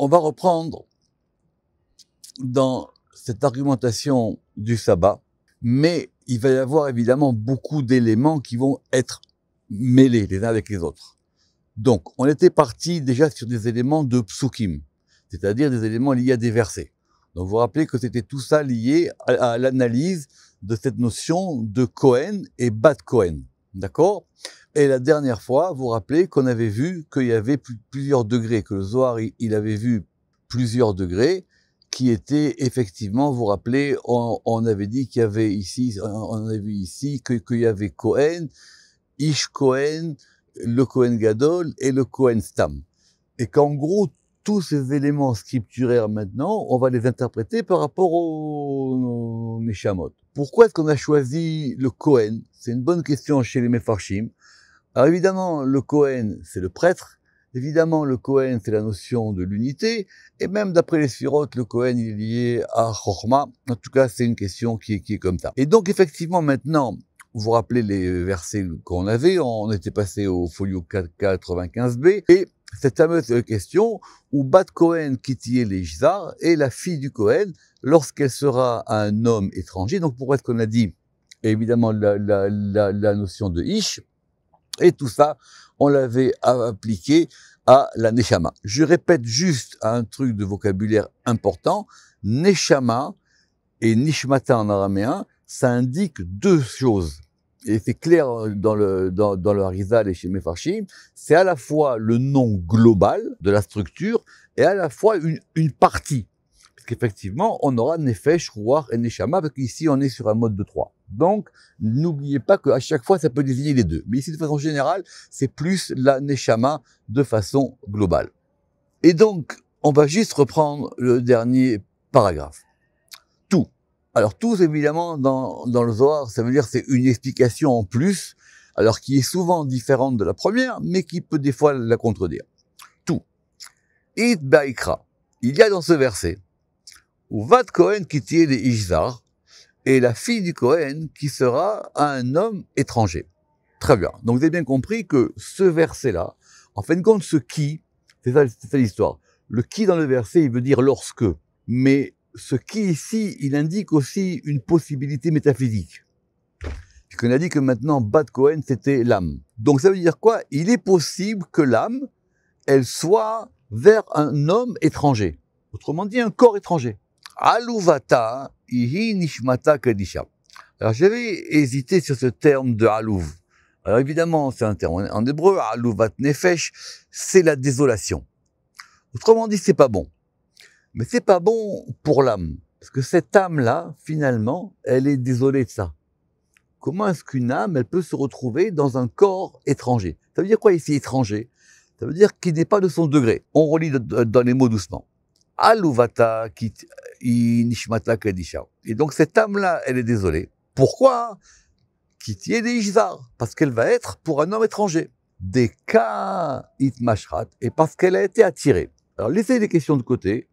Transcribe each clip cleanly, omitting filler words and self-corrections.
on va reprendre dans cette argumentation du sabbat, mais il va y avoir évidemment beaucoup d'éléments qui vont être mêlés les uns avec les autres. Donc, on était parti déjà sur des éléments de psukim, c'est-à-dire des éléments liés à des versets. Donc, vous vous rappelez que c'était tout ça lié à l'analyse de cette notion de Kohen et Bat Kohen. D'accord? Et la dernière fois, vous vous rappelez qu'on avait vu qu'il y avait plusieurs degrés, que le Zohar, il avait vu plusieurs degrés, qui étaient effectivement, vous vous rappelez, on avait dit qu'il y avait ici, on avait vu ici qu'il y avait Kohen, Ish Kohen, le Kohen Gadol et le Kohen Stam. Et qu'en gros, tous ces éléments scripturaires maintenant, on va les interpréter par rapport aux Neshamot. Pourquoi est-ce qu'on a choisi le Kohen? C'est une bonne question chez les Mefarshim. Alors évidemment, le Kohen, c'est le prêtre. Évidemment, le Kohen, c'est la notion de l'unité. Et même d'après les Sphirot, le Kohen, il est lié à Chochma. En tout cas, c'est une question qui est comme ça. Et donc, effectivement, maintenant, vous vous rappelez les versets qu'on avait. On était passé au folio 95b. Et cette fameuse question où Bat Kohen Kitié Leishzar est la fille du Kohen lorsqu'elle sera un homme étranger. Donc, pourquoi est-ce qu'on a dit, évidemment, la notion de Ish? Et tout ça, on l'avait appliqué à la Neshama. Je répète juste un truc de vocabulaire important. Neshama et Nishmata en araméen, ça indique deux choses. Et c'est clair dans le Harizal et chez Mefarshim, c'est à la fois le nom global de la structure et à la fois une partie. Parce qu'effectivement, on aura Nefesh, Ruach et Neshama, parce qu'ici, on est sur un mode de 3. Donc, n'oubliez pas qu'à chaque fois, ça peut désigner les deux. Mais ici, de façon générale, c'est plus la Neshama de façon globale. Et donc, on va juste reprendre le dernier paragraphe. Tout. Alors, tout, évidemment, dans le Zohar, ça veut dire c'est une explication en plus, alors qui est souvent différente de la première, mais qui peut des fois la contredire. Tout. It Baikra. Il y a dans ce verset, où Vat Kohen Kitié de Ishzar, et la fille du Kohen qui sera un homme étranger. Très bien. Donc vous avez bien compris que ce verset-là, en fin de compte, ce qui, c'est ça l'histoire. Le qui dans le verset, il veut dire lorsque. Mais ce qui ici, il indique aussi une possibilité métaphysique. Puisqu'on a dit que maintenant, Bat Kohen, c'était l'âme. Donc ça veut dire quoi? Il est possible que l'âme, elle soit vers un homme étranger. Autrement dit, un corps étranger. Aluvata, ihi nishmata kadisha. Alors, j'avais hésité sur ce terme de alouv. Alors, évidemment, c'est un terme en hébreu, aluvat nefesh, c'est la désolation. Autrement dit, c'est pas bon. Mais c'est pas bon pour l'âme. Parce que cette âme-là, finalement, elle est désolée de ça. Comment est-ce qu'une âme, elle peut se retrouver dans un corps étranger? Ça veut dire quoi ici, étranger? Ça veut dire qu'il n'est pas de son degré. On relit dans les mots doucement. Aluvata nishmata kadisha. Et donc cette âme-là, elle est désolée. Pourquoi? Kitié deishzar. Parce qu'elle va être pour un homme étranger. Deka itmashrat. Et parce qu'elle a été attirée. Alors laissez les questions de côté.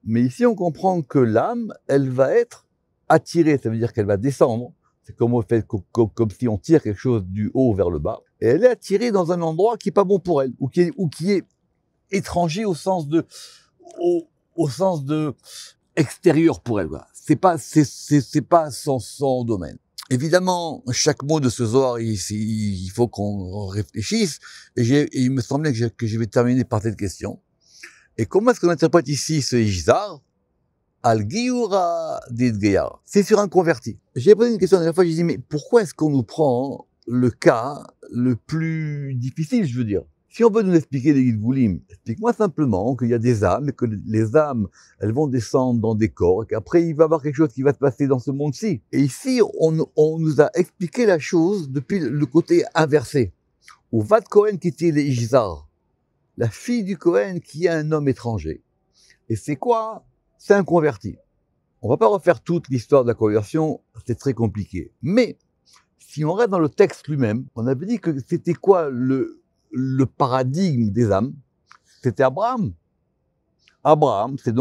Mais ici on comprend que l'âme, elle va être attirée. Ça veut dire qu'elle va descendre. C'est comme si on tire quelque chose du haut vers le bas. Et elle est attirée dans un endroit qui est pas bon pour elle. Ou qui est étranger au sens de extérieur pour elle, quoi. C'est pas son domaine. Évidemment, chaque mot de ce Zohar, il faut qu'on réfléchisse. Et il me semblait que je vais terminer par cette question. Et comment est-ce qu'on interprète ici ce Ishzar? Al-Giyura d'Idgeyar. C'est sur un converti. J'ai posé une question la dernière fois, j'ai dit, mais pourquoi est-ce qu'on nous prend le cas le plus difficile, je veux dire? Si on veut nous expliquer les Gilgulim, explique-moi simplement qu'il y a des âmes et que les âmes, elles vont descendre dans des corps et qu'après il va y avoir quelque chose qui va se passer dans ce monde-ci. Et ici, on nous a expliqué la chose depuis le côté inversé. Où Vat Kohen Kitié le Ishzar, la fille du Kohen qui est un homme étranger. Et c'est quoi? C'est un converti. On va pas refaire toute l'histoire de la conversion, c'est très compliqué. Mais, si on reste dans le texte lui-même, on avait dit que c'était quoi le paradigme des âmes? C'était Abraham. Abraham, c'est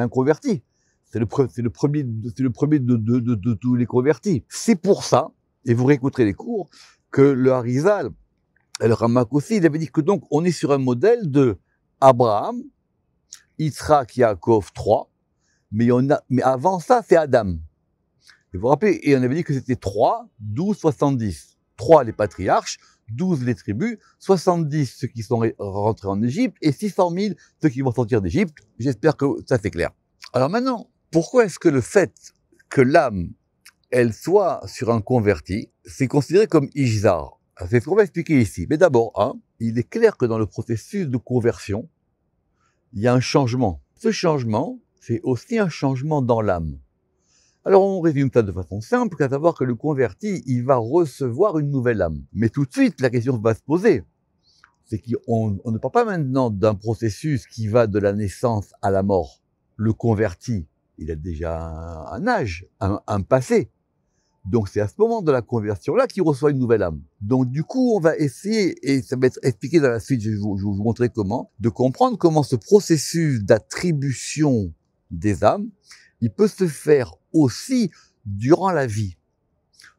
un converti. C'est le premier de tous les convertis. C'est pour ça, et vous réécouterez les cours, que le Harizal, et le Ramak aussi, il avait dit que donc on est sur un modèle de Abraham, Yitzhak, Yaakov, 3. Mais avant ça, c'est Adam. Et vous vous rappelez, et on avait dit que c'était 3, 12, 70. 3 les patriarches, 12 les tribus, 70 ceux qui sont rentrés en Égypte, et 600 000 ceux qui vont sortir d'Égypte. J'espère que ça c'est clair. Alors maintenant, pourquoi est-ce que le fait que l'âme, elle soit sur un converti, c'est considéré comme Ishzar? C'est ce qu'on va expliquer ici. Mais d'abord, il est clair que dans le processus de conversion, il y a un changement. Ce changement, c'est aussi un changement dans l'âme. Alors on résume ça de façon simple, à savoir que le converti, il va recevoir une nouvelle âme. Mais tout de suite, la question va se poser. C'est qu'on ne parle pas maintenant d'un processus qui va de la naissance à la mort. Le converti, il a déjà un âge, un passé. Donc c'est à ce moment de la conversion-là qu'il reçoit une nouvelle âme. Donc du coup, on va essayer, et ça va être expliqué dans la suite, je vais vous montrer comment, de comprendre comment ce processus d'attribution des âmes, il peut se faire aussi durant la vie.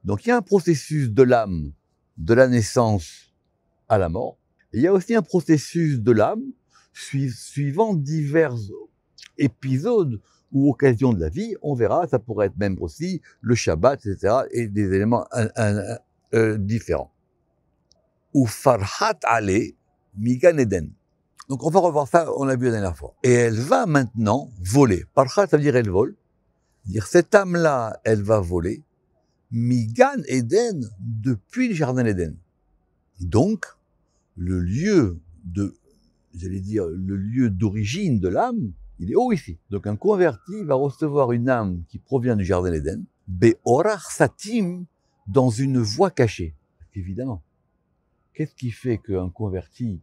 Donc il y a un processus de l'âme, de la naissance à la mort. Et il y a aussi un processus de l'âme suivant divers épisodes ou occasions de la vie. On verra, ça pourrait être même aussi le Shabbat, etc. et des éléments différents. Ou farhat ale migan Eden. Donc on va revoir ça, on l'a vu la dernière fois. Et elle va maintenant voler. Farhat, ça veut dire elle vole. Dire cette âme-là, elle va voler. Migan Eden, depuis le jardin d'Éden. Donc, le lieu d'origine de l'âme, il est haut ici. Donc un converti va recevoir une âme qui provient du jardin d'Éden, Be'orach Satim, dans une voie cachée. Évidemment. Qu'est-ce qui fait qu'un converti,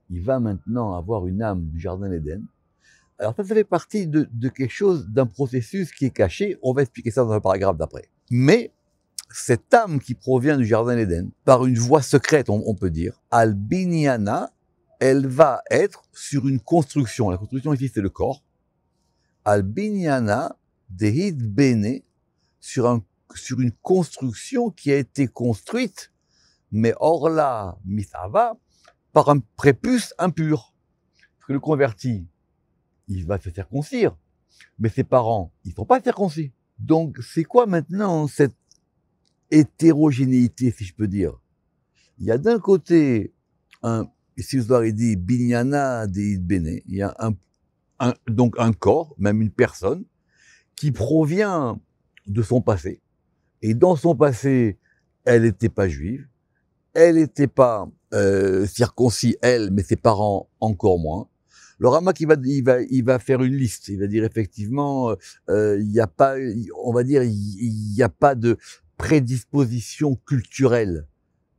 il va maintenant avoir une âme du jardin d'Éden? Alors ça fait partie de quelque chose, d'un processus qui est caché. On va expliquer ça dans un paragraphe d'après. Mais cette âme qui provient du jardin d'Éden, par une voie secrète, on peut dire, Al-Binyana, elle va être sur une construction. La construction ici, c'est le corps. Al-Binyana, Dehid Bene, sur une construction qui a été construite, mais Orla Misava, par un prépuce impur. Parce que le converti, il va se circoncire, mais ses parents, ils ne sont pas circoncis. Donc, c'est quoi maintenant cette hétérogénéité, si je peux dire? Il y a d'un côté ici le il dit Binyana Deid Bene, il y a donc un corps, même une personne, qui provient de son passé. Et dans son passé, elle n'était pas juive, elle n'était pas circoncis, elle, mais ses parents encore moins. Le Ramak, il va faire une liste. Il va dire effectivement, il n'y a pas, on va dire, il n'y a pas de prédisposition culturelle.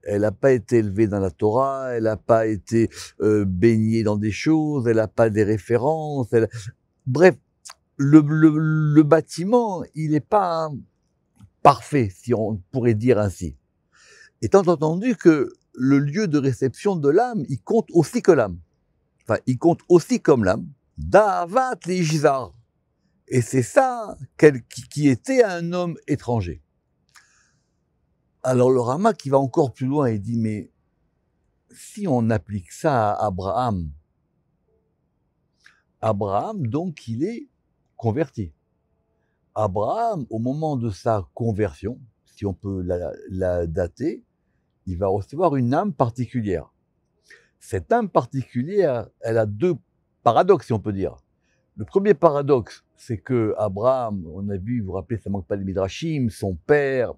Elle n'a pas été élevée dans la Torah, elle n'a pas été baignée dans des choses, elle n'a pas des références. Bref, le bâtiment, il n'est pas parfait, si on pourrait dire ainsi. Étant entendu que le lieu de réception de l'âme, il compte aussi que l'âme. Enfin, il compte aussi comme l'âme. Da'avat l'Ishzar. Et c'est ça qui était un homme étranger. Alors le Rama qui va encore plus loin, il dit, mais si on applique ça à Abraham, donc, il est converti. Abraham, au moment de sa conversion, si on peut la dater, il va recevoir une âme particulière. Cette âme particulière, elle a deux paradoxes, si on peut dire. Le premier paradoxe, c'est que Abraham, on a vu, vous vous rappelez, ça manque pas de Midrashim, son père,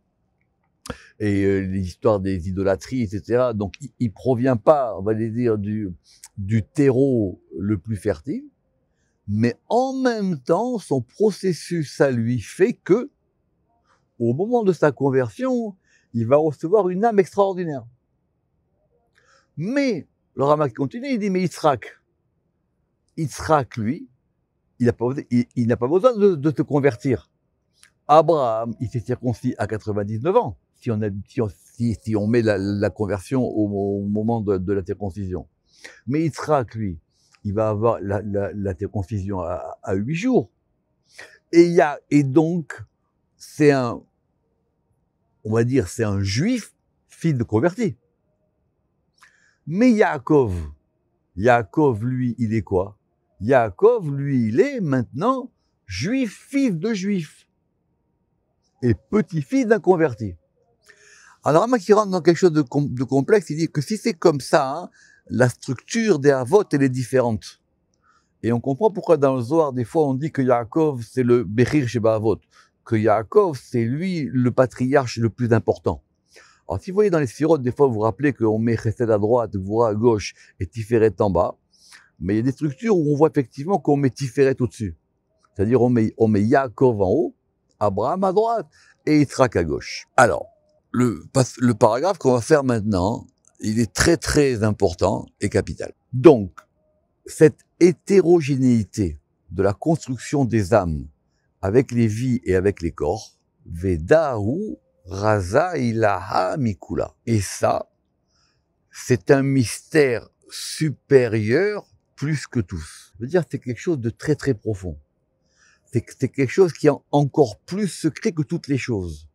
et l'histoire des idolâtries, etc. Donc, il provient pas, on va dire, du terreau le plus fertile, mais en même temps, son processus à lui fait que, au moment de sa conversion, il va recevoir une âme extraordinaire. Mais, le Ramak continue, il dit, mais Yitzhak, lui, il n'a pas besoin de se convertir. Abraham, il s'est circoncis à 99 ans, si on met la conversion au moment de la circoncision. Mais Yitzhak, lui, il va avoir la circoncision à 8 jours. Et donc, c'est un juif, fils de converti. Mais Yaakov, lui, il est quoi? Yaakov, lui, il est maintenant juif, fils de juif, et petit-fils d'un converti. Alors, Rama qui rentre dans quelque chose de complexe, il dit que si c'est comme ça, hein, la structure des Havot, elle est différente. Et on comprend pourquoi dans le Zohar, des fois, on dit que Yaakov, c'est le Bechir Sheba Havot, que Yaakov, c'est lui le patriarche le plus important. Alors, si vous voyez dans les sphirotes, des fois, vous vous rappelez qu'on met Chesed à droite, Gvura à gauche et Tiferet en bas, mais il y a des structures où on voit effectivement qu'on met Tiferet au-dessus. C'est-à-dire, on met Yaakov en haut, Abraham à droite et Yitzhak à gauche. Alors, le paragraphe qu'on va faire maintenant, il est très très important et capital. Donc, cette hétérogénéité de la construction des âmes avec les vies et avec les corps, Vedahu Raza Ilaha Mikula. Et ça, c'est un mystère supérieur plus que tous. Je veux dire, c'est quelque chose de très très profond. C'est quelque chose qui est encore plus secret que toutes les choses.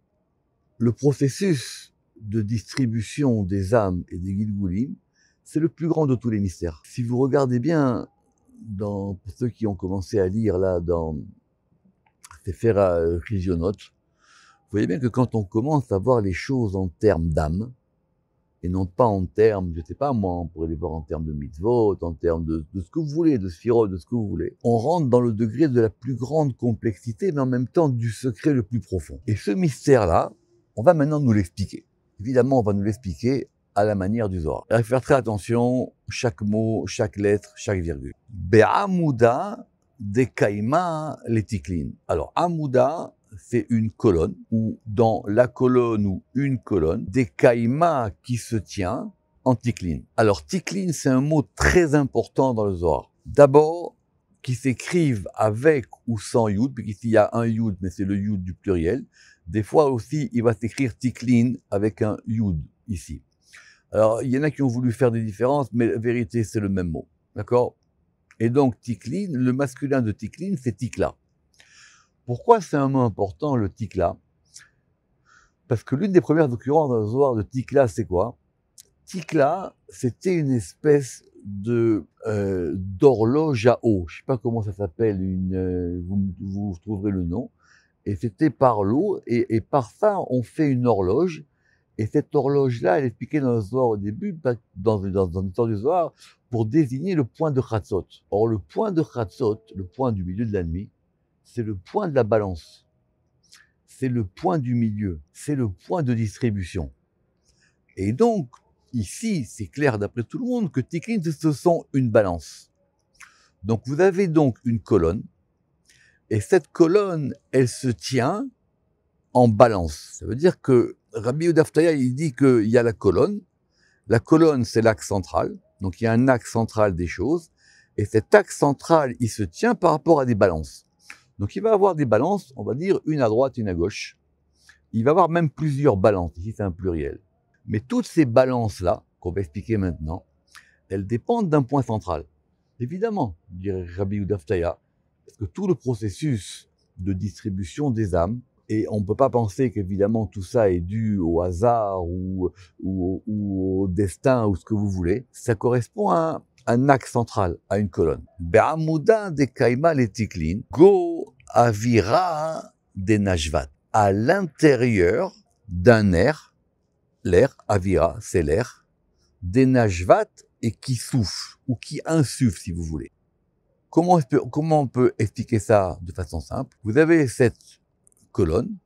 Le processus de distribution des âmes et des Gilgulim, c'est le plus grand de tous les mystères. Si vous regardez bien, pour ceux qui ont commencé à lire là dans Sefer Chizionot, vous voyez bien que quand on commence à voir les choses en termes d'âme, et non pas en termes, je sais pas moi, on pourrait les voir en termes de mitzvot, en termes de ce que vous voulez, de sphirot, de ce que vous voulez. On rentre dans le degré de la plus grande complexité, mais en même temps du secret le plus profond. Et ce mystère-là, on va maintenant nous l'expliquer. Évidemment, on va nous l'expliquer à la manière du Zohar. Il faut faire très attention, chaque mot, chaque lettre, chaque virgule. Be'amouda dekaima letiklin. Alors, amouda, c'est une colonne, ou dans la colonne ou une colonne, des kaïma qui se tient en tiklin. Alors, tiklin, c'est un mot très important dans le Zohar. D'abord, qui s'écrivent avec ou sans yud, puisqu'ici il y a un yud, mais c'est le yud du pluriel. Des fois aussi, il va s'écrire tiklin avec un yud, ici. Alors, il y en a qui ont voulu faire des différences, mais la vérité, c'est le même mot. D'accord? Et donc, tiklin, le masculin de tiklin, c'est tikla. Pourquoi c'est un mot important, le tikla? Parce que l'une des premières occurrences dans le Zohar de tikla, c'est quoi? Tikla, c'était une espèce d'horloge à eau. Je sais pas comment ça s'appelle, vous trouverez le nom. Et c'était par l'eau, et par ça, on fait une horloge. Et cette horloge-là, elle est expliquée dans le Zohar au début, dans l'histoire du Zohar, pour désigner le point de Chatzot. Or, le point de Chatzot, le point du milieu de la nuit, c'est le point de la balance. C'est le point du milieu. C'est le point de distribution. Et donc, ici, c'est clair d'après tout le monde que tiklin, ce sont une balance. Donc, vous avez donc une colonne, et cette colonne, elle se tient en balance. Ça veut dire que Rabbi Yehuda Aftaya, il dit qu'il y a la colonne. La colonne, c'est l'axe central. Donc, il y a un axe central des choses. Et cet axe central, il se tient par rapport à des balances. Donc, il va avoir des balances, on va dire une à droite, une à gauche. Il va avoir même plusieurs balances. Ici, c'est un pluriel. Mais toutes ces balances-là, qu'on va expliquer maintenant, elles dépendent d'un point central. Évidemment, dirait Rabbi Yehuda Aftaya, parce que tout le processus de distribution des âmes, et on ne peut pas penser qu'évidemment tout ça est dû au hasard ou au destin ou ce que vous voulez, ça correspond à un axe central, à une colonne. Be'amouda de kaima letiklin, go avira de najvat. À l'intérieur d'un air, l'air, avira, c'est l'air, des najvat et qui souffle, ou qui insuffle si vous voulez. Comment on peut expliquer ça de façon simple? Vous avez cette colonne,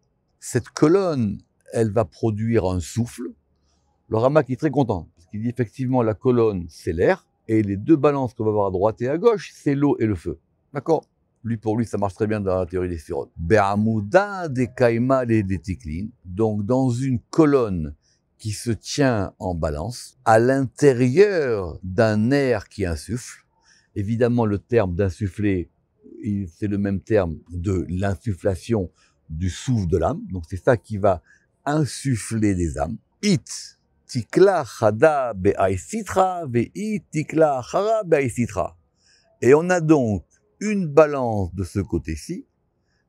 elle va produire un souffle. Le Ramak est très content, parce qu'il dit effectivement la colonne, c'est l'air, et les deux balances qu'on va avoir à droite et à gauche, c'est l'eau et le feu. D'accord? Pour lui, ça marche très bien dans la théorie des sphirotes. Be'amouda de kaima les tiklin, donc dans une colonne qui se tient en balance, à l'intérieur d'un air qui insuffle. Évidemment, le terme d'insuffler, c'est le même terme de l'insufflation du souffle de l'âme. Donc, c'est ça qui va insuffler des âmes. It tikla chada be'aisitra ve'it tikla chara be'aisitra. Et on a donc une balance de ce côté-ci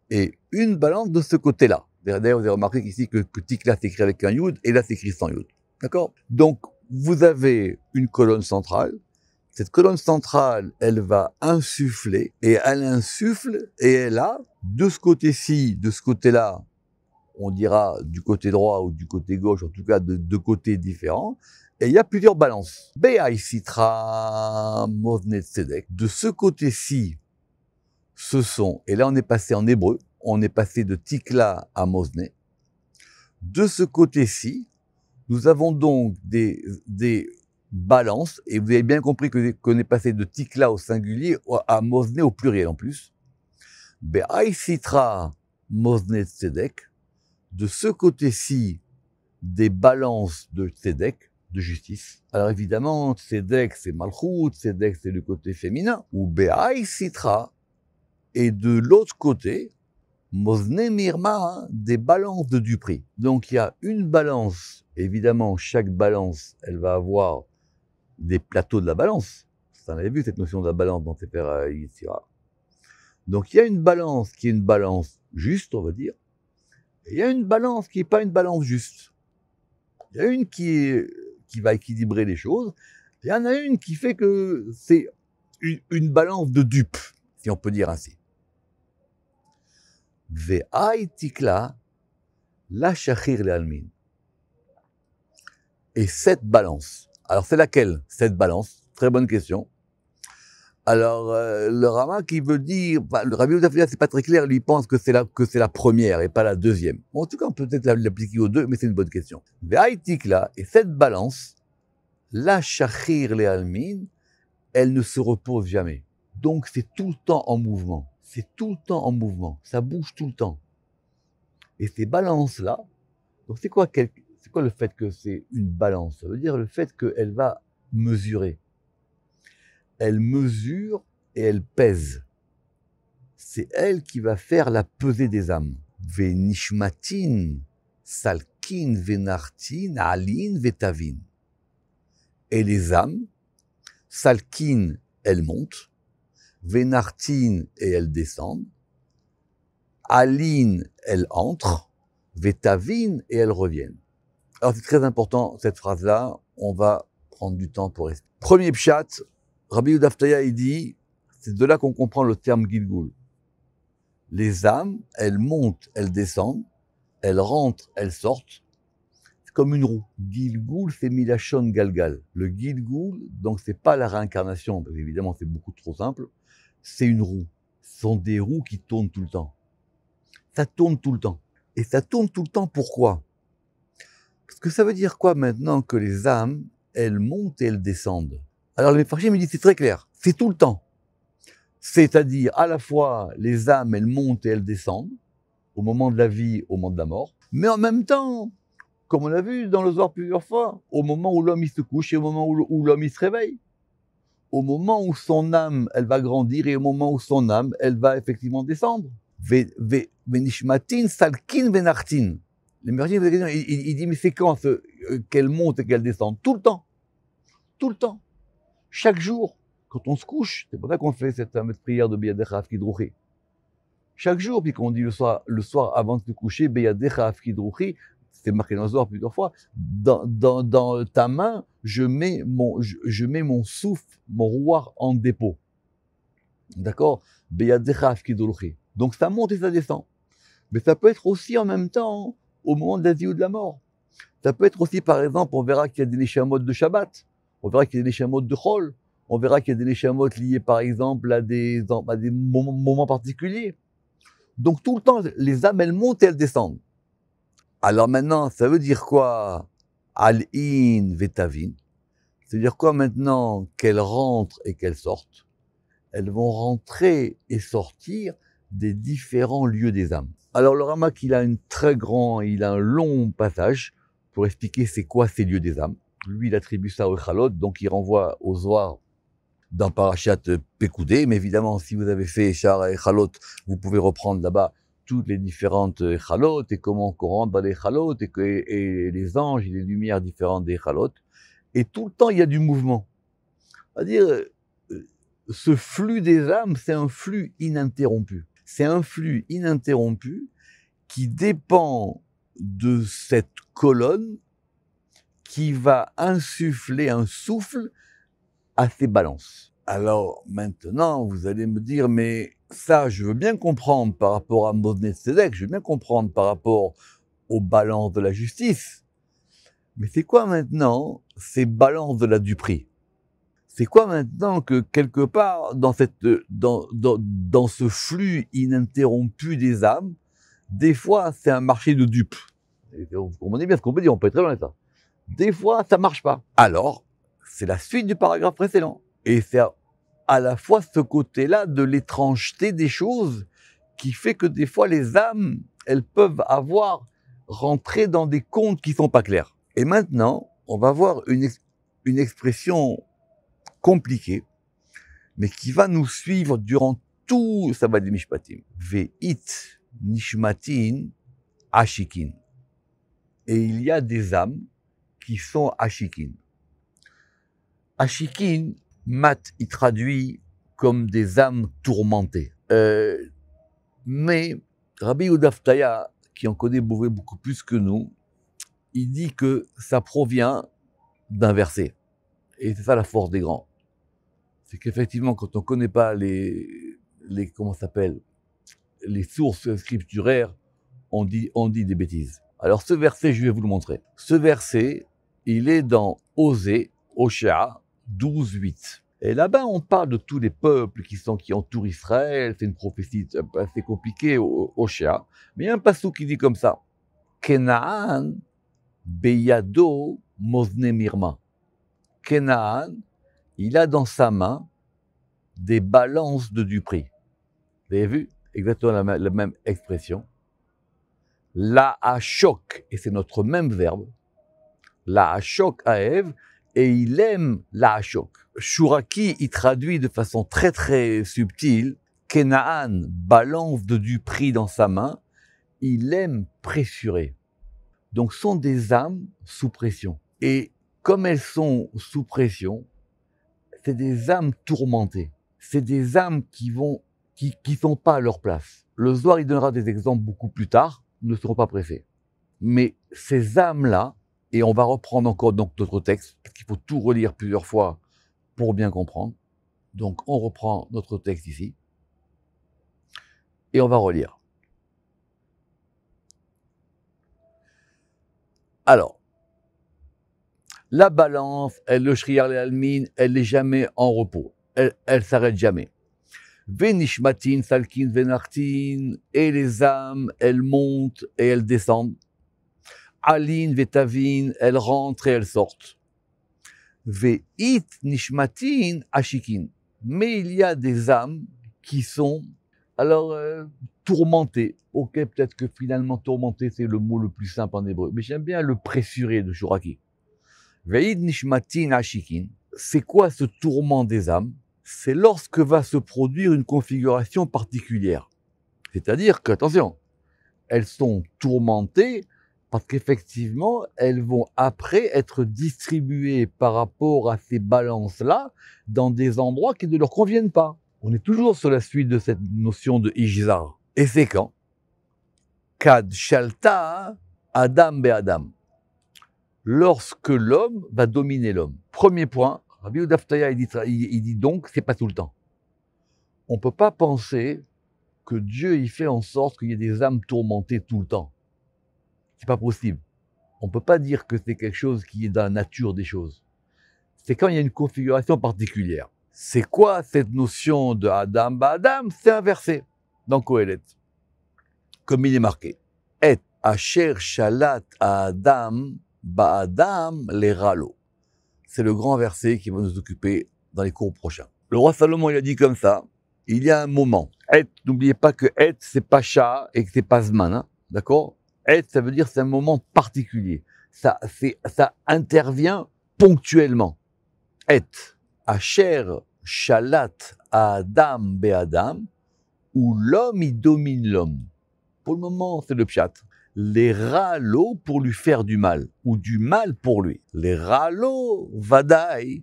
et une balance de ce côté-là. D'ailleurs, vous avez remarqué ici que tikla s'écrit avec un yud et là s'écrit sans yud. D'accord? Donc, vous avez une colonne centrale. Cette colonne centrale, elle va insuffler, et elle insuffle, et elle a, de ce côté-ci, de ce côté-là, on dira du côté droit ou du côté gauche, en tout cas de deux côtés différents, et il y a plusieurs balances. Be'ai sitra mozne tzedek. De ce côté-ci, ce sont, et là on est passé en hébreu, on est passé de tikla à mozne. De ce côté-ci, nous avons donc des balances, et vous avez bien compris qu'on est passé de tikla au singulier à mozne au pluriel en plus. Be'ai sitra mozne tzedek. De ce côté-ci, des balances de tzedek, de justice. Alors évidemment, tzedek c'est malchut, tzedek c'est le côté féminin, ou be'ai sitra, et de l'autre côté, mozne mirma, des balances de Dupri. Donc il y a une balance, évidemment chaque balance, elle va avoir des plateaux de la balance. Vous en avez vu cette notion de la balance dans Sefer Yetzira. Donc il y a une balance qui est une balance juste, on va dire, et il y a une balance qui n'est pas une balance juste. Il y a une qui va équilibrer les choses, et il y en a une qui fait que c'est une balance de dupe, si on peut dire ainsi. Ve'ai tikla la shachir le'almin. Et cette balance, alors c'est laquelle cette balance? Très bonne question. Alors le Rama qui veut dire, le Rabbi Yehuda c'est pas très clair, lui pense que c'est la première et pas la deuxième. Bon, en tout cas on peut peut-être l'appliquer aux deux, mais c'est une bonne question. Ve'ai tikla, et cette balance, la shachir le'almin, elle ne se repose jamais. Donc c'est tout le temps en mouvement. C'est tout le temps en mouvement. Ça bouge tout le temps. Et ces balances-là, donc c'est quoi le fait que c'est une balance? Ça veut dire le fait qu'elle va mesurer. Elle mesure et elle pèse. C'est elle qui va faire la pesée des âmes. Venishmatin, salkin, venartin, alin, vetavin. Et les âmes, salkin, elles montent. Venartin, et elles descendent. Aline, elles entrent. Vetavin, et elles reviennent. Alors c'est très important cette phrase-là, on va prendre du temps pour expliquer. Premier pshat, Rabbi Yehuda il dit, c'est de là qu'on comprend le terme Gilgul. Les âmes, elles montent, elles descendent, elles rentrent, elles sortent. C'est comme une roue. Gilgul, c'est Milachon Galgal. Le Gilgul, donc c'est pas la réincarnation, parce qu'évidemment c'est beaucoup trop simple, c'est une roue. Ce sont des roues qui tournent tout le temps. Ça tourne tout le temps. Et ça tourne tout le temps, pourquoi? Parce que ça veut dire quoi maintenant que les âmes, elles montent et elles descendent? Alors le Mefarshim me dit c'est très clair, c'est tout le temps. C'est-à-dire à la fois les âmes, elles montent et elles descendent, au moment de la vie, au moment de la mort, mais en même temps, comme on l'a vu dans le Zohar plusieurs fois, au moment où l'homme il se couche et au moment où l'homme il se réveille, au moment où son âme, elle va grandir et au moment où son âme, elle va effectivement descendre. Venishmatin, salkin, venartin. Le Mefarshim, il dit mais c'est quand qu'elle monte et qu'elle descend? Tout le temps. Tout le temps. Chaque jour, quand on se couche, c'est pour ça qu'on fait cette fameuse prière de Beyadecha Afkidruchi. Chaque jour, puis qu'on dit le soir avant de se coucher, Beyadecha Afkidruchi, c'est marqué dans le Zohar plusieurs fois, dans ta main, je mets mon souffle, mon rouar en dépôt. D'accord? Beyadecha Afkidruchi. Donc ça monte et ça descend. Mais ça peut être aussi en même temps, au moment de la vie ou de la mort. Ça peut être aussi, par exemple, on verra qu'il y a des neshamot de Shabbat. On verra qu'il y a des neshamot de Chol. On verra qu'il y a des neshamot liés, par exemple, à des moments particuliers. Donc, tout le temps, les âmes, elles montent et elles descendent. Alors maintenant, ça veut dire quoi? Al-in vetavin. Ça veut dire quoi maintenant? Qu'elles rentrent et qu'elles sortent. Elles vont rentrer et sortir des différents lieux des âmes. Alors, le Ramak, il a un long passage pour expliquer c'est quoi ces lieux des âmes. Lui, il attribue ça au Echalot, donc il renvoie au Zohar dans Parashat Pekoudé, mais évidemment, si vous avez fait Shar Echalot, vous pouvez reprendre là-bas toutes les différentes Echalot, et comment on rentre dans les Echalot, et les anges, et les lumières différentes des Echalot. Et tout le temps, il y a du mouvement. C'est-à-dire, ce flux des âmes, c'est un flux ininterrompu. C'est un flux ininterrompu qui dépend de cette colonne qui va insuffler un souffle à ces balances. Alors maintenant, vous allez me dire, mais ça, je veux bien comprendre par rapport à Mosne Tzedek, je veux bien comprendre par rapport aux balances de la justice. Mais c'est quoi maintenant ces balances de la duperie? C'est quoi maintenant que quelque part, dans ce flux ininterrompu des âmes, des fois, c'est un marché de dupes. Et vous comprenez bien ce qu'on peut dire, on peut être très loin de ça. Des fois, ça marche pas. Alors, c'est la suite du paragraphe précédent. Et c'est à la fois ce côté-là de l'étrangeté des choses qui fait que des fois, les âmes, elles peuvent rentrer dans des comptes qui sont pas clairs. Et maintenant, on va voir une expression compliquée, mais qui va nous suivre durant tout Sabbat des Mishpatim. Ve'it nishmatin ashikin. Et il y a des âmes qui sont ashikin. Ashikin, Mat, il traduit comme des âmes tourmentées. Mais Rabbi Yehuda Ftaya, qui en connaît beaucoup plus que nous, il dit que ça provient d'un verset. Et c'est ça la force des grands. C'est qu'effectivement, quand on ne connaît pas les sources scripturaires, on dit des bêtises. Alors ce verset, je vais vous le montrer. Ce verset, il est dans Osée, Oshéa 12:8. Et là-bas, on parle de tous les peuples qui entourent Israël. C'est une prophétie assez compliquée, Oshéa. Mais il y a un passage qui dit comme ça. Kenaan beyado mozne mirma. Kenaan, il a dans sa main des balances de duperie. Vous avez vu? Exactement la même expression. La hachok, et c'est notre même verbe. La hachok aev, et il aime la hachok. Shuraki, il traduit de façon très très subtile. Kenaan, balance de duperie dans sa main, il aime pressurer. Donc, sont des âmes sous pression. Et comme elles sont sous pression, c'est des âmes tourmentées. C'est des âmes qui sont pas à leur place. Le Zohar, il donnera des exemples beaucoup plus tard, ne seront pas pressés. Mais ces âmes-là, et on va reprendre encore donc notre texte, parce qu'il faut tout relire plusieurs fois pour bien comprendre. Donc, on reprend notre texte ici, et on va relire. Alors, la balance, le shriyar l'almin, elle n'est jamais en repos. Elle s'arrête jamais. Venishmatin, salkin, venartin, et les âmes, elles montent et elles descendent. Alin, vetavin, elles rentrent et elles sortent. Veit nishmatin, ashikin. Mais il y a des âmes qui sont, tourmentées. Ok, peut-être que finalement tourmenté, c'est le mot le plus simple en hébreu. Mais j'aime bien le pressuré de Shuraki. Veit nishmatin, ashikin. C'est quoi ce tourment des âmes? C'est lorsque va se produire une configuration particulière. C'est-à-dire que, attention, elles sont tourmentées parce qu'effectivement, elles vont après être distribuées par rapport à ces balances-là dans des endroits qui ne leur conviennent pas. On est toujours sur la suite de cette notion de Ijzar. Et c'est quand? Kad shalta Adam be Adam. Lorsque l'homme va dominer l'homme. Premier point, Rabbi Yehuda Ftaya, il dit donc, c'est pas tout le temps. On ne peut pas penser que Dieu il fait en sorte qu'il y ait des âmes tourmentées tout le temps. C'est pas possible. On ne peut pas dire que c'est quelque chose qui est dans la nature des choses. C'est quand il y a une configuration particulière. C'est quoi cette notion de Adam Ba'Adam? C'est un verset dans Kohelet, comme il est marqué. Et Asher Shalat Adam Ba'Adam Leralo. C'est le grand verset qui va nous occuper dans les cours prochains. Le roi Salomon, il a dit comme ça, il y a un moment. Et, n'oubliez pas que et, c'est pas Shah et que c'est pas Zman, hein, d'accord? Et, ça veut dire c'est un moment particulier. Ça intervient ponctuellement. Et, Asher Shalat Adam Be'Adam, où l'homme, il domine l'homme. Pour le moment, c'est le pshat. Les râlos pour lui faire du mal, ou du mal pour lui. Les râlos vadaï.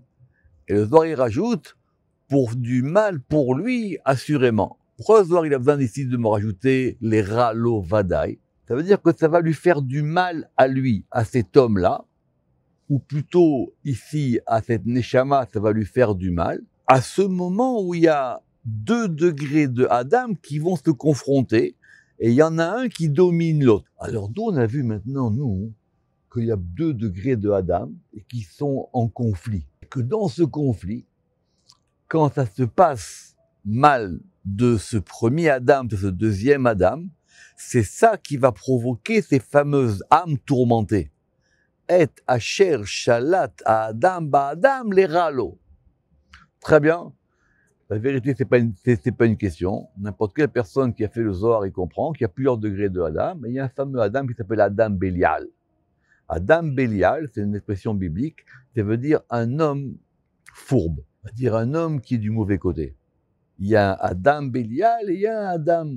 Et le Zohar, il rajoute, pour du mal pour lui, assurément. Pourquoi le Zohar, il a besoin ici de me rajouter les râlos vadaï? Ça veut dire que ça va lui faire du mal à lui, à cet homme-là, ou plutôt ici à cette neshama, ça va lui faire du mal, à ce moment où il y a 2 degrés de Adam qui vont se confronter, et il y en a un qui domine l'autre. Alors d'où on a vu maintenant, nous, qu'il y a 2 degrés de Adam et qui sont en conflit. Que dans ce conflit, quand ça se passe mal de ce premier Adam, de ce deuxième Adam, c'est ça qui va provoquer ces fameuses âmes tourmentées. Et asher shalat à Adam ba'Adam les ralo. Très bien. La vérité, c'est pas une question. N'importe quelle personne qui a fait le Zohar, il comprend qu'il y a plusieurs degrés de Adam. Et il y a un fameux Adam qui s'appelle Adam Bélial. Adam Bélial, c'est une expression biblique, ça veut dire un homme fourbe, c'est-à-dire un homme qui est du mauvais côté. Il y a un Adam Bélial et il y a un Adam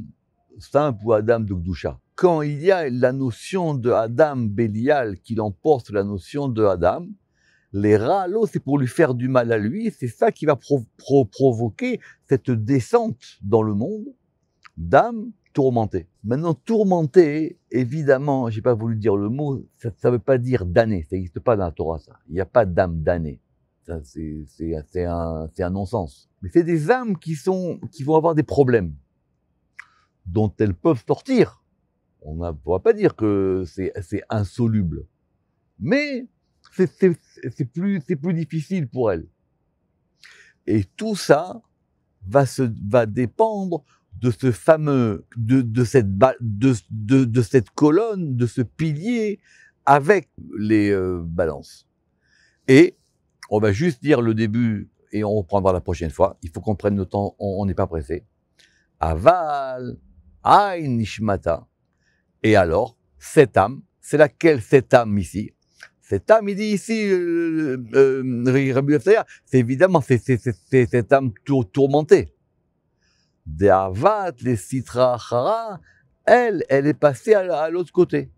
simple ou Adam de Gdusha. Quand il y a la notion de Adam Bélial qui l'emporte la notion de Adam, les râles, c'est pour lui faire du mal à lui, c'est ça qui va provoquer cette descente dans le monde d'âmes tourmentées. Maintenant, tourmenté, évidemment, j'ai pas voulu dire le mot, ça veut pas dire damné, ça n'existe pas dans la Torah, ça. Il n'y a pas d'âme damnée. Ça, c'est un non-sens. Mais c'est des âmes qui vont avoir des problèmes, dont elles peuvent sortir. On ne pourra pas dire que c'est insoluble. Mais c'est plus difficile pour elles. Et tout ça va dépendre de ce fameux, de cette colonne, de ce pilier avec les balances. Et on va juste dire le début et on reprendra la prochaine fois. Il faut qu'on prenne le temps, on n'est pas pressé. Aval, Aïn Nishmata. Et alors, cette âme, c'est laquelle cette âme ici? Cette âme, il dit ici, Rabbi Yosef, c'est évidemment cette âme tourmentée. De Avat, les Sitra Achara, elle est passée à l'autre côté.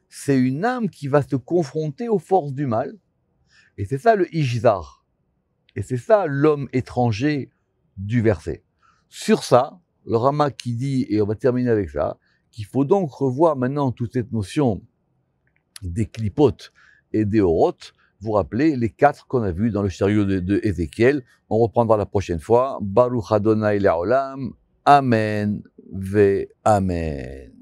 C'est une âme qui va se confronter aux forces du mal. Et c'est ça le Ishzar. Et c'est ça l'homme étranger du verset. Sur ça, le Rama qui dit, et on va terminer avec ça, qu'il faut donc revoir maintenant toute cette notion des clipotes et des orotes, vous rappelez les 4 qu'on a vus dans le chariot de Ézéchiel. On reprendra la prochaine fois. Baruch Adonai Le'olam. Amen ve Amen.